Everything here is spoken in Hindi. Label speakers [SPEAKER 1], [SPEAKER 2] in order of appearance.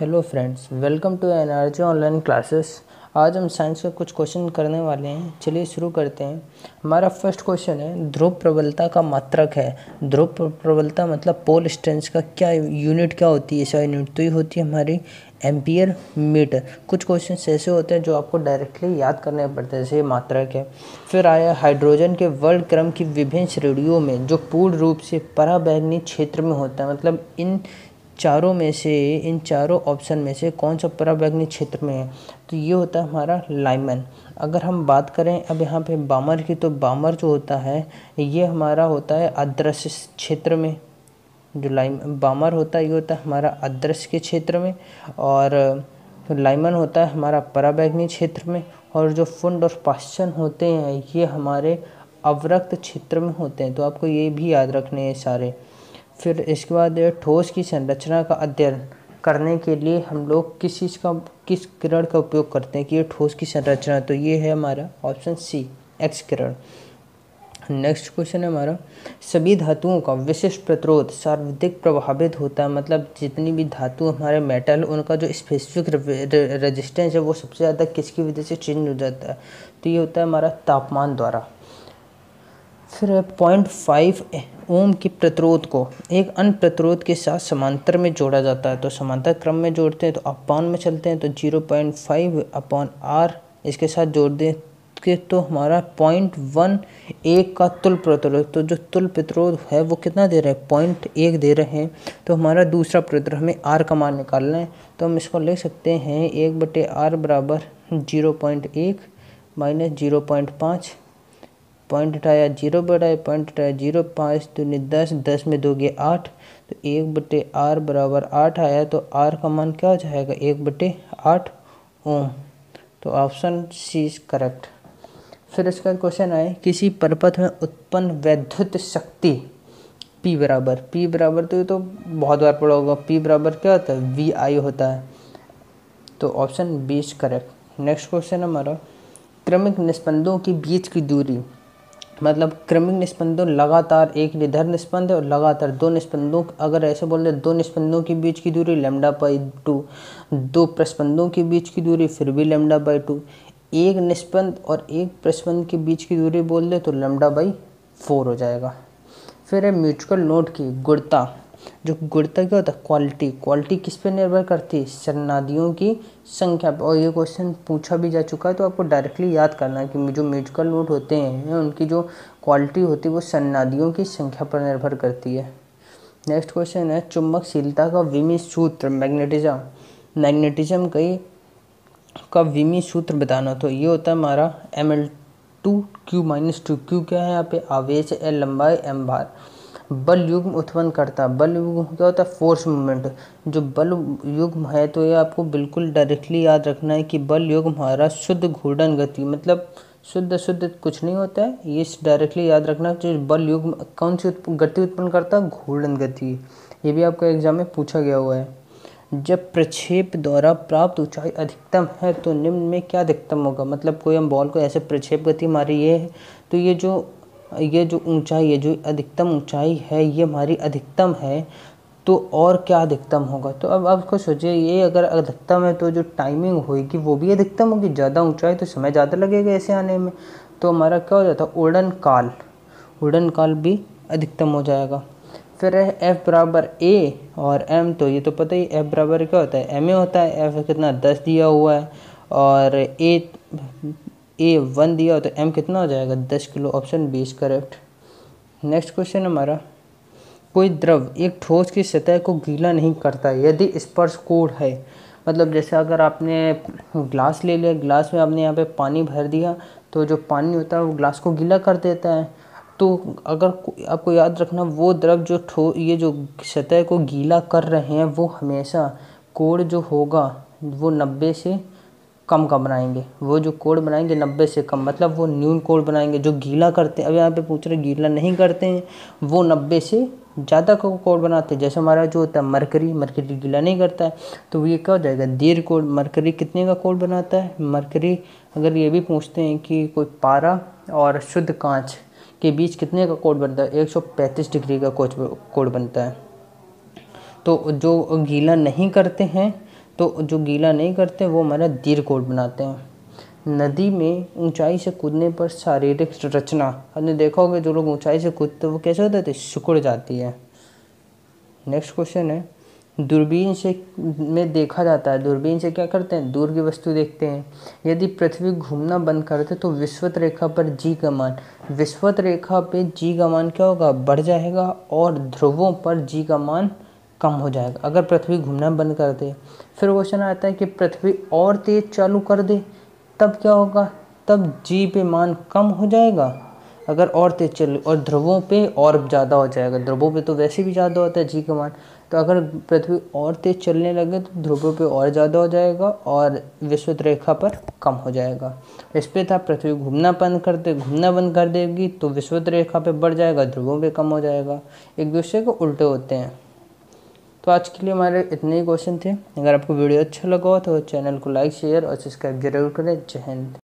[SPEAKER 1] Hello friends, welcome to NRG online classes. आज हम साइंस के कुछ क्वेश्चन करने वाले हैं। चलिए शुरू करते हैं। हमारा फर्स्ट क्वेश्चन है, ध्रुव प्रबलता का मात्रक है। ध्रुव प्रबलता मतलब पोल स्ट्रेंथ का क्या यूनिट क्या होती है? ऐसा यूनिट तो ये होती है हमारी एम्पियर मीटर। कुछ क्वेश्चन ऐसे होते हैं जो आपको डायरेक्टली याद करने पड़ते हैं, जैसे मात्रक है। फिर आया हाइड्रोजन के वर्ग क्रम की विभिन्न श्रेणियों में जो पूर्ण रूप से पराबैंगनी क्षेत्र में होता है, मतलब इन चारों ऑप्शन में से कौन सा पराबैंगनी क्षेत्र में है? तो ये होता है हमारा लाइमन। अगर हम बात करें अब यहाँ पे बामर की, तो बामर जो होता है ये हमारा होता है अदृश्य क्षेत्र में। जो बामर होता है ये होता है हमारा अदृश्य के क्षेत्र में, और लाइमन होता है हमारा पराबैंगनी क्षेत्र में, और जो फुंड और पाश्चन होते हैं ये हमारे अवरक्त क्षेत्र में होते हैं। तो आपको ये भी याद रखने हैं सारे। फिर इसके बाद ठोस की संरचना का अध्ययन करने के लिए हम लोग किस किरण का उपयोग करते हैं कि ये ठोस की संरचना? तो ये है हमारा ऑप्शन सी, एक्स किरण। नेक्स्ट क्वेश्चन है हमारा, सभी धातुओं का विशिष्ट प्रतिरोध सर्वाधिक प्रभावित होता है, मतलब जितनी भी धातु हमारे मेटल उनका जो स्पेसिफिक रेजिस्टेंस है वो सबसे ज़्यादा किसकी वजह से चेंज हो जाता है? तो ये होता है हमारा तापमान द्वारा। फिर 0.5 ओम की प्रतिरोध को एक अन्य प्रतिरोध के साथ समांतर में जोड़ा जाता है। तो समांतर क्रम में जोड़ते हैं तो अपान में चलते हैं, तो 0.5 अपॉन आर इसके साथ जोड़ दें के तो हमारा 0.1 का तुल्य प्रतिरोध। तो जो तुल्य प्रतिरोध है वो कितना दे रहे हैं? 0.1 दे रहे हैं। तो हमारा दूसरा प्रतिरोध हमें आर का मान निकालना है, तो हम इसको लिख सकते हैं 1/r बराबर 0.1 माइनस 0.5, पॉइंट हटाया 0 बढ़ाया, पॉइंट हटाया 0, 5 दूनी 10, 10 में 2 गए 8, तो 1/r बराबर 8 आया। तो r का मान क्या हो जाएगा? 1/8 ओम। तो ऑप्शन सी इज करेक्ट। फिर इसका क्वेश्चन आए, किसी परपथ में उत्पन्न वैद्युत शक्ति P बराबर तो ये तो बहुत बार पढ़ा होगा। P बराबर क्या होता है? VI होता है। तो option B is correct. Next question हमारा, क्रमिक निस्पंदों के बीच की दूरी, मतलब क्रमिक निस्पंदों लगातार एक निधर निस्पंद है और लगातार दो निस्पंदों, अगर ऐसे बोल रहे दो निस्पंदों के बीच की दूरी λ/2, दो प्रस्पंदों के बीच की दूरी फिर भी λ/2, एक निस्पंद और एक प्रस्पंद के बीच की दूरी बोल दे तो λ/4 हो जाएगा। फिर है म्यूचुअल नोड की गुणता। जो गुणता क्या होता है? क्वालिटी किस पे निर्भर करती है? सन्नादियों की संख्या पर। और ये क्वेश्चन पूछा भी जा चुका है, तो आपको डायरेक्टली याद करना है कि जो म्यूचुअल नोड होते हैं उनकी जो क्वालिटी होती है वो सन्नादियों की संख्या पर निर्भर करती है। नेक्स्ट क्वेश्चन है, चुंबकशीलता का विमीय सूत्र मैग्नेटिज्म का विमीय सूत्र बताना। तो ये होता है हमारा Ml2Q-2। Q क्या है यहाँ पे? आवेश, L लंबाई, M भार। बल युग्म उत्पन्न करता है। बल युग्म क्या होता है? Force movement. जो बल युग्म है तो ये आपको बिल्कुल डायरेक्टली याद रखना है कि बल युग्म हमारा शुद्ध घूर्णन गति, मतलब शुद्ध कुछ नहीं होता है, ये डायरेक्टली याद रखना। जो बल युग्म कौन सी गति उत्पन्न करता है? घूर्णन गति। ये भी आपको एग्जाम में पूछा गया हुआ है। जब प्रक्षेप द्वारा प्राप्त ऊंचाई अधिकतम है तो निम्न में क्या अधिकतम होगा? मतलब कोई हम बॉल को ऐसे प्रक्षेप गति मारी है तो ये जो ऊंचाई है, जो अधिकतम ऊंचाई है ये हमारी अधिकतम है, तो और क्या अधिकतम होगा? तो अब आपको सोचिए, ये अगर अधिकतम है तो जो टाइमिंग होगी वो भी अधिकतम होगी। ज़्यादा ऊंचाई तो समय ज़्यादा लगेगा ऐसे आने में, तो हमारा क्या हो जाता है? उड़न काल भी अधिकतम हो जाएगा। फिर है F बराबर A और M। तो ये तो पता ही, F बराबर क्या होता है? ma होता है। F कितना? 10 दिया हुआ है, और A 1 दिया हो तो M कितना हो जाएगा? 10 kilo. Option B is correct. Next question हमारा, कोई द्रव एक ठोस की सतह को गीला नहीं करता यदि स्पर्श कोण है। मतलब जैसे अगर आपने ग्लास ले लिया, ग्लास में आपने यहाँ पे पानी भर दिया, तो जो पानी होता है वो ग्लास को गीला कर देता है। तो अगर आपको याद रखना, वो द्रव जो ये जो सतह को गीला कर रहे हैं वो हमेशा कोण जो होगा वो 90 से कम का बनाएंगे। वो जो कोण बनाएंगे 90 से कम, मतलब वो न्यून कोण बनाएंगे। जो गीला करते हैं, अब यहाँ पे पूछ रहे गीला नहीं करते हैं, वो 90 से ज़्यादा का कोण बनाते हैं। जैसे हमारा जो होता है मरकरी गीला नहीं करता है, तो ये क्या हो जाएगा? दीर्घ कोण। मरकरी कितने का कोण बनाता है? मरकरी अगर ये भी पूछते हैं कि कोई पारा और शुद्ध कांच के बीच कितने का कोण बनता है? 135 डिग्री का कोण बनता है। तो जो गीला नहीं करते हैं तो जो गीला नहीं करते वो हमारा दीर्घ बनाते हैं। नदी में ऊंचाई से कूदने पर शारीरिक रचना, आपने देखा होगा जो लोग ऊंचाई से कूदते वो कैसे होते थे, सिकुड़ जाती है। नेक्स्ट क्वेश्चन है, दूरबीन से में देखा जाता है, दूरबीन से क्या करते हैं, दूर की वस्तु देखते हैं। यदि पृथ्वी घूमना बंद कर दे तो विषुवत रेखा पर जी का मान, विषुवत रेखा पे जी का मान क्या होगा, बढ़ जाएगा और ध्रुवों पर जी का मान कम हो जाएगा अगर पृथ्वी घूमना बंद कर दे। फिर क्वेश्चन आता है कि पृथ्वी और तेज चालू कर दे तब क्या होगा, तब जी पे मान कम हो जाएगा अगर और तेज चले, और ध्रुवों पे और ज़्यादा हो जाएगा, ध्रुवों पे तो वैसे भी ज़्यादा होता है जी का मान। तो अगर पृथ्वी और तेज चलने लगे तो ध्रुवों पे और ज़्यादा हो जाएगा और विषुवत रेखा पर कम हो जाएगा। इस पे था पृथ्वी घूमना बंद कर देगी तो विषुवत रेखा पे बढ़ जाएगा, ध्रुवों पे कम हो जाएगा, एक दूसरे को उल्टे होते हैं। तो आज के लिए हमारे इतने ही क्वेश्चन थे। अगर आपको वीडियो अच्छा लगा हो तो चैनल को लाइक शेयर और सब्सक्राइब जरूर करें। जय हिंद।